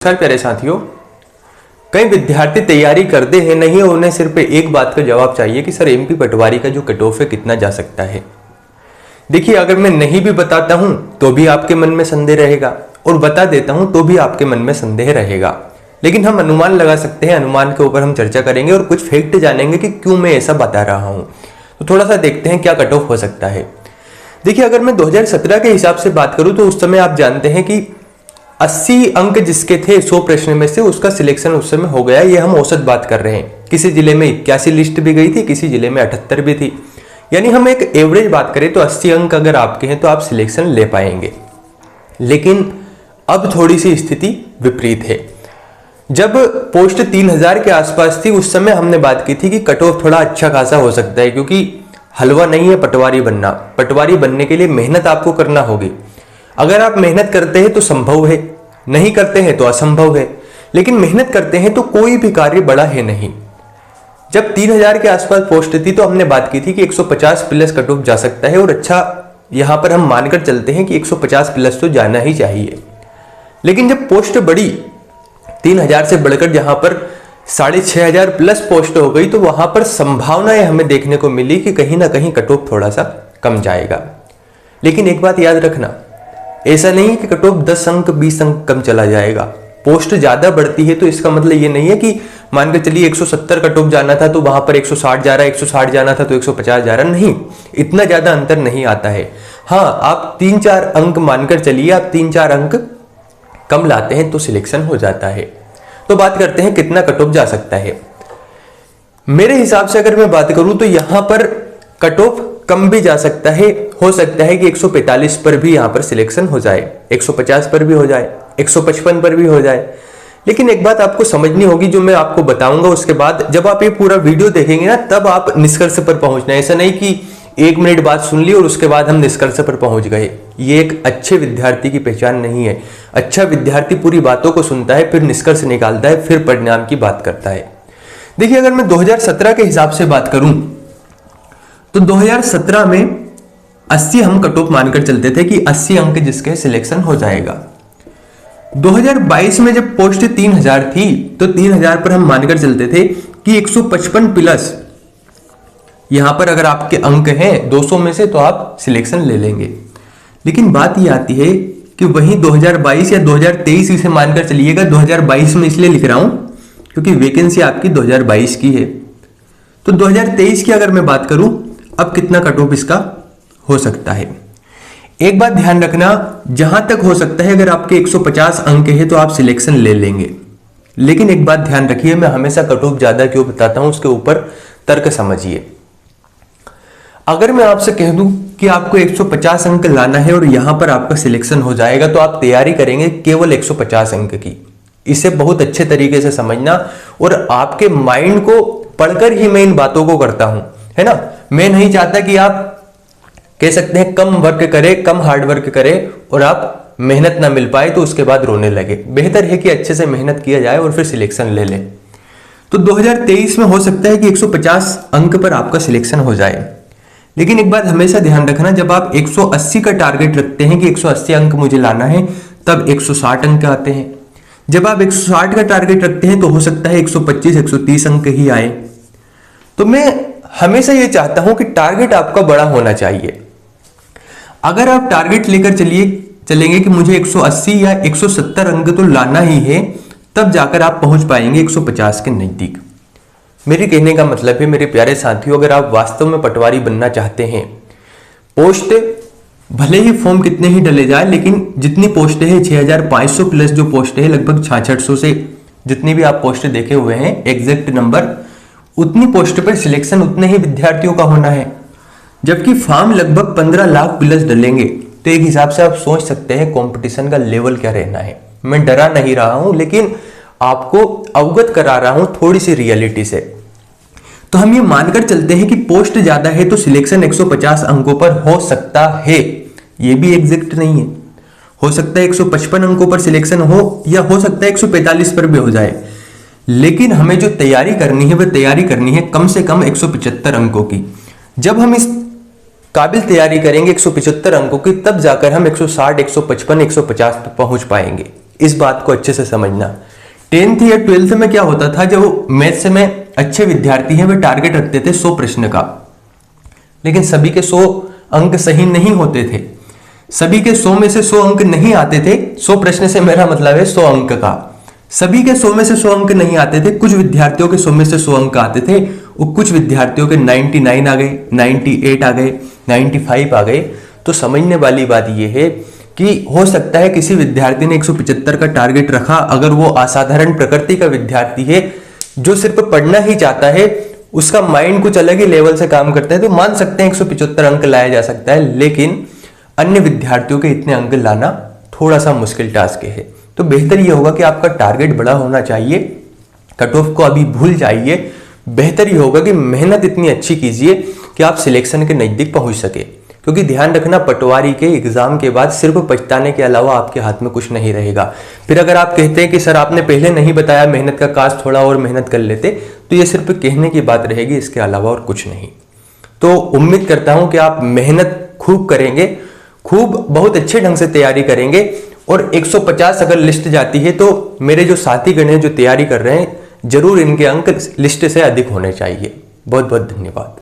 Sir प्यारे साथियों, कई विद्यार्थी तैयारी करते हैं नहीं, उन्हें सिर्फ एक बात का जवाब चाहिए कि सर एमपी पटवारी का जो कट ऑफ है कितना जा सकता है। देखिए, अगर मैं नहीं भी बताता हूं तो भी आपके मन में संदेह रहेगा और बता देता हूं तो भी आपके मन में संदेह रहेगा, लेकिन हम अनुमान लगा सकते हैं। अनुमान के ऊपर हम चर्चा करेंगे और कुछ फैक्ट जानेंगे कि क्यों मैं ऐसा बता रहा हूं। तो थोड़ा सा देखते हैं क्या कट ऑफ हो सकता है। देखिए, अगर मैं 2017 के हिसाब से बात करूं तो उस समय आप जानते हैं कि 80 अंक जिसके थे 100 प्रश्न में से, उसका सिलेक्शन उस समय हो गया। ये हम औसत बात कर रहे हैं। किसी जिले में 81 लिस्ट भी गई थी, किसी जिले में 78 भी थी। यानी हम एक एवरेज बात करें तो 80 अंक अगर आपके हैं तो आप सिलेक्शन ले पाएंगे। लेकिन अब थोड़ी सी स्थिति विपरीत है। जब पोस्ट 3000 के आसपास थी उस समय हमने बात की थी कि कट ऑफ थोड़ा अच्छा खासा हो सकता है, क्योंकि हलवा नहीं है पटवारी बनना। पटवारी बनने के लिए मेहनत आपको करना होगी। अगर आप मेहनत करते हैं तो संभव है, नहीं करते हैं तो असंभव है। लेकिन मेहनत करते हैं तो कोई भी कार्य बड़ा है नहीं। जब 3000 के आसपास पोस्ट थी तो हमने बात की थी कि 150 प्लस कट ऑफ जा सकता है, और अच्छा यहां पर हम मानकर चलते हैं कि 150 प्लस तो जाना ही चाहिए। लेकिन जब पोस्ट बढ़ी 3000 से बढ़कर जहां पर 6500 प्लस पोस्ट हो गई, तो वहां पर संभावनाएं हमें देखने को मिली कि कहीं ना कहीं कट ऑफ थोड़ा सा कम जाएगा। लेकिन एक बात याद रखना, ऐसा नहीं कि कट ऑफ 10 अंक 20 अंक कम चला जाएगा। पोस्ट ज्यादा बढ़ती है तो इसका मतलब ये नहीं है कि मान के चलिए 170 कट ऑफ जाना था तो वहां पर 160 जा रहा है, 160 जाना था तो 150 जा रहा, नहीं, इतना ज्यादा अंतर नहीं आता है। हाँ, आप 3-4 अंक मानकर चलिए, आप 3-4 अंक कम लाते हैं तो सिलेक्शन हो जाता है। तो बात करते हैं कितना कट ऑफ जा सकता है। मेरे हिसाब से अगर मैं बात करूं तो यहां पर कट ऑफ कम भी जा सकता है। हो सकता है कि 145 पर भी यहां पर सिलेक्शन हो जाए, 150 पर भी हो जाए, 155 पर भी हो जाए। लेकिन एक बात आपको समझनी होगी जो मैं आपको बताऊंगा, उसके बाद जब आप ये पूरा वीडियो देखेंगे ना तब आप निष्कर्ष पर पहुंचना है। ऐसा नहीं कि 1 मिनट बात सुन ली और उसके बाद हम निष्कर्ष पर पहुंच गए। ये एक अच्छे विद्यार्थी की पहचान नहीं है। अच्छा विद्यार्थी पूरी बातों को सुनता है, फिर निष्कर्ष निकालता है, फिर परिणाम की बात करता है। देखिए, अगर मैं 2017 के हिसाब से बात करूं तो 2017 में 80 हम कट ऑफ मानकर चलते थे कि 80 अंक जिसके सिलेक्शन हो जाएगा। 2022 में जब पोस्ट 3000 थी तो 3000 पर हम मानकर चलते थे कि 155 प्लस यहां पर अगर आपके अंक हैं 200 में से तो आप सिलेक्शन ले लेंगे। लेकिन बात यह आती है कि वही 2022 या 2023 इसे मानकर चलिएगा। 2022 में इसलिए लिख रहा हूं क्योंकि वैकेंसी आपकी 2022 की है। तो 2023 की अगर मैं बात करूं, अब कितना कट ऑफ इसका हो सकता है। एक बात ध्यान रखना, जहां तक हो सकता है अगर आपके 150 अंक है तो आप सिलेक्शन ले लेंगे। लेकिन एक बात ध्यान रखिए, मैं हमेशा कट ऑफ ज्यादा क्यों बताता हूं, उसके ऊपर तर्क समझिए। अगर मैं आपसे कह दूं कि आपको 150 अंक लाना है और यहां पर आपका सिलेक्शन हो जाएगा तो आप तैयारी करेंगे केवल 150 अंक की। इसे बहुत अच्छे तरीके से समझना, और आपके माइंड को पढ़कर ही मैं इन बातों को करता हूं, है ना। मैं नहीं चाहता कि आप कह सकते हैं कम वर्क करें, कम हार्ड वर्क करें और आप मेहनत ना मिल पाए तो उसके बाद रोने लगे। बेहतर है कि अच्छे से मेहनत किया जाए और फिर सिलेक्शन ले लें। तो 2023 में हो सकता है कि 150 अंक पर आपका सिलेक्शन हो जाए। लेकिन एक बात हमेशा ध्यान रखना, जब आप 180 का टारगेट रखते हैं कि 180 अंक मुझे लाना है, तब 160 अंक आते हैं। जब आप 160 का टारगेट रखते हैं तो हो सकता है 125-130 अंक ही आए। तो मैं हमेशा ये चाहता हूं कि टारगेट आपका बड़ा होना चाहिए। अगर आप टारगेट लेकर चलेंगे कि मुझे 180 या 170 अंक तो लाना ही है, तब जाकर आप पहुंच पाएंगे 150 के नजदीक। मेरे कहने का मतलब है मेरे प्यारे साथियों, अगर आप वास्तव में पटवारी बनना चाहते हैं, पोस्ट भले ही फॉर्म कितने ही डले जाए, लेकिन जितनी पोस्ट है 6500 प्लस जो पोस्ट है, लगभग 6600 से जितनी भी आप पोस्ट देखे हुए हैं एग्जैक्ट नंबर, उतनी पोस्ट पर सिलेक्शन उतने ही विद्यार्थियों का होना है। जबकि फॉर्म लगभग 15 लाख प्लस डलेंगे। तो एक हिसाब से आप सोच सकते हैं कंपटीशन का लेवल क्या रहना है। मैं डरा नहीं रहा हूं, लेकिन आपको अवगत करा रहा हूं थोड़ी सी रियलिटी से। तो हम ये मानकर चलते हैं कि पोस्ट ज्यादा है तो सिलेक्शन 150 अंकों पर हो सकता है। ये भी एग्जैक्ट नहीं है, हो सकता है 155 अंकों पर सिलेक्शन हो, या हो सकता है 145 पर भी हो जाए। लेकिन हमें जो तैयारी करनी है वह तैयारी करनी है कम से कम 175 अंकों की। जब हम इस काबिल तैयारी करेंगे 175 अंकों की, तब जाकर हम 160, 155, 150 तक पहुंच पाएंगे। इस बात को अच्छे से समझना। 10th या 12th में क्या होता था, जब मैथ्स में अच्छे विद्यार्थी हैं वे टारगेट रखते थे 100 प्रश्न का, लेकिन सभी के 100 अंक सही नहीं होते थे। सभी के 100 में से 100 अंक नहीं आते थे। 100 प्रश्न से मेरा मतलब है 100 अंक का। सभी के 100 में से 100 अंक नहीं आते थे। कुछ विद्यार्थियों के 100 में से 100 अंक आते थे और कुछ विद्यार्थियों के 99 आ गए, 98 आ गए, 95 आ गए। तो समझने वाली बात यह है कि हो सकता है किसी विद्यार्थी ने 175 का टारगेट रखा, अगर वो असाधारण प्रकृति का विद्यार्थी है जो सिर्फ पढ़ना ही चाहता है, उसका माइंड कुछ अलग ही लेवल से काम करता है, तो मान सकते हैं 175 अंक लाया जा सकता है। लेकिन अन्य विद्यार्थियों के इतने अंक लाना थोड़ा सा मुश्किल टास्क है। तो बेहतर यह होगा कि आपका टारगेट बड़ा होना चाहिए। कट ऑफ को अभी भूल जाइए। बेहतर यह होगा कि मेहनत इतनी अच्छी कीजिए कि आप सिलेक्शन के नजदीक पहुंच सके। क्योंकि ध्यान रखना, पटवारी के एग्जाम के बाद सिर्फ पछताने के अलावा आपके हाथ में कुछ नहीं रहेगा। फिर अगर आप कहते हैं कि सर आपने पहले नहीं बताया मेहनत का, काश थोड़ा और मेहनत कर लेते, तो ये सिर्फ कहने की बात रहेगी, इसके अलावा और कुछ नहीं। तो उम्मीद करता हूं कि आप मेहनत खूब करेंगे, खूब बहुत अच्छे ढंग से तैयारी करेंगे और 150 अगर लिस्ट जाती है तो मेरे जो साथी गण हैं जो तैयारी कर रहे हैं, जरूर इनके अंक लिस्ट से अधिक होने चाहिए। बहुत बहुत धन्यवाद।